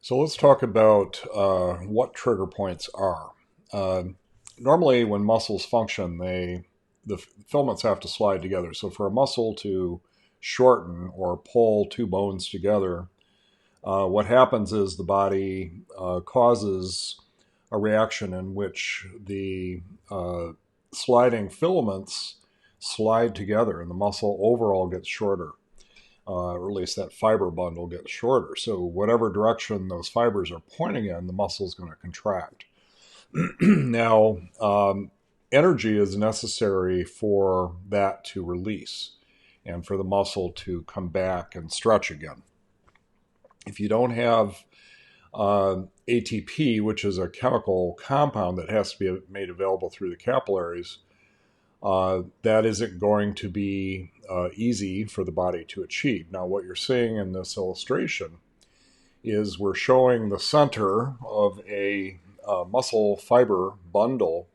So let's talk about what trigger points are. Uh, Normally, when muscles function, the filaments have to slide together. So for a muscle to shorten or pull two bones together, what happens is the body causes a reaction in which the sliding filaments slide together, and the muscle overall gets shorter, or at least that fiber bundle gets shorter. So whatever direction those fibers are pointing in, the muscle is going to contract. Now, energy is necessary for that to release and for the muscle to come back and stretch again. If you don't have ATP, which is a chemical compound that has to be made available through the capillaries, that isn't going to be easy for the body to achieve. Now, what you're seeing in this illustration is we're showing the center of a muscle fiber bundle,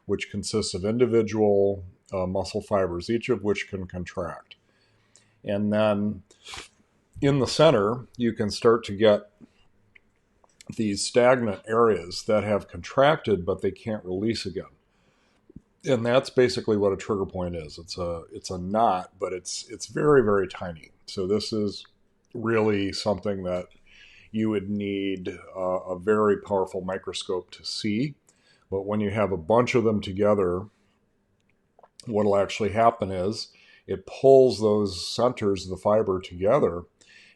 which consists of individual muscle fibers, each of which can contract. And then in the center, you can start to get these stagnant areas that have contracted, but they can't release again. And that's basically what a trigger point is. It's a knot, but it's very, very tiny. So this is really something that you would need a very powerful microscope to see. But when you have a bunch of them together, what will actually happen is it pulls those centers of the fiber together,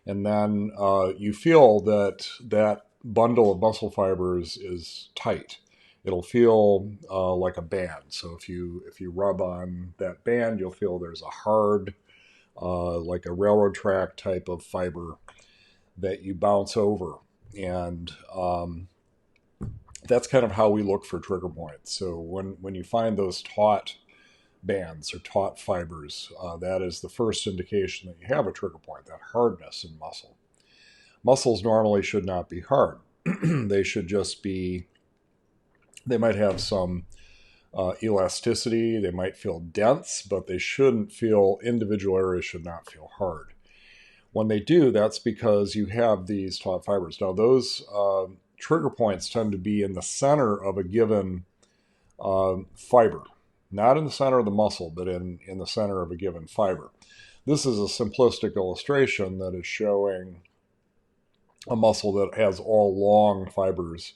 and then you feel that that bundle of muscle fibers is tight. It'll feel like a band. So if you rub on that band, you'll feel there's a hard, like a railroad track type of fiber that you bounce over. And that's kind of how we look for trigger points. So when you find those taut bands or taut fibers, that is the first indication that you have a trigger point, that hardness in muscle. Muscles normally should not be hard. They should just be, they might have some elasticity, they might feel dense, but they shouldn't feel, individual areas should not feel hard. When they do, that's because you have these taut fibers. Now, those trigger points tend to be in the center of a given fiber, not in the center of the muscle, but in the center of a given fiber. This is a simplistic illustration that is showing a muscle that has all long fibers.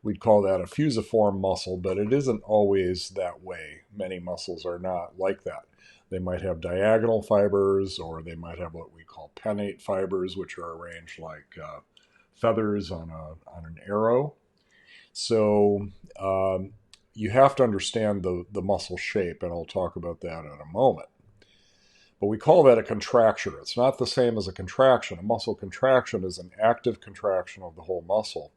We'd call that a fusiform muscle, but it isn't always that way. Many muscles are not like that. They might have diagonal fibers, or they might have what we call pennate fibers, which are arranged like feathers on an arrow. So you have to understand the muscle shape, and I'll talk about that in a moment. But we call that a contracture. It's not the same as a contraction. A muscle contraction is an active contraction of the whole muscle.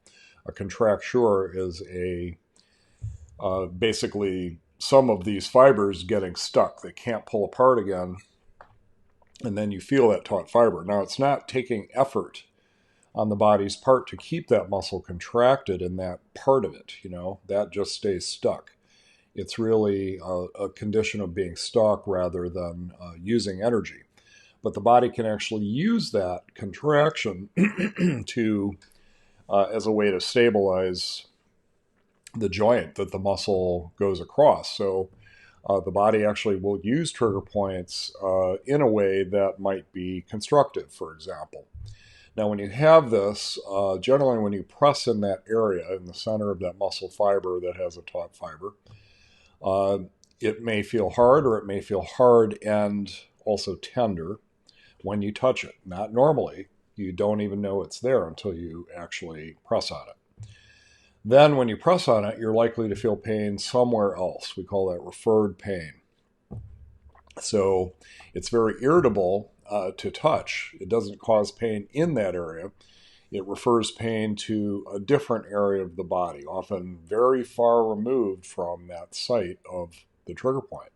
A contracture is basically some of these fibers getting stuck. They can't pull apart again, and then you feel that taut fiber. Now, it's not taking effort on the body's part to keep that muscle contracted in that part of it, that just stays stuck. It's really a condition of being stuck rather than using energy. But the body can actually use that contraction to as a way to stabilize the joint that the muscle goes across. So the body actually will use trigger points in a way that might be constructive, for example. Now, when you have this, generally when you press in that area in the center of that muscle fiber that has a taut fiber, it may feel hard, or it may feel hard and also tender when you touch it. Not normally. You don't even know it's there until you actually press on it. Then when you press on it, you're likely to feel pain somewhere else. We call that referred pain. So it's very irritable to touch. It doesn't cause pain in that area. It refers pain to a different area of the body, often very far removed from that site of the trigger point.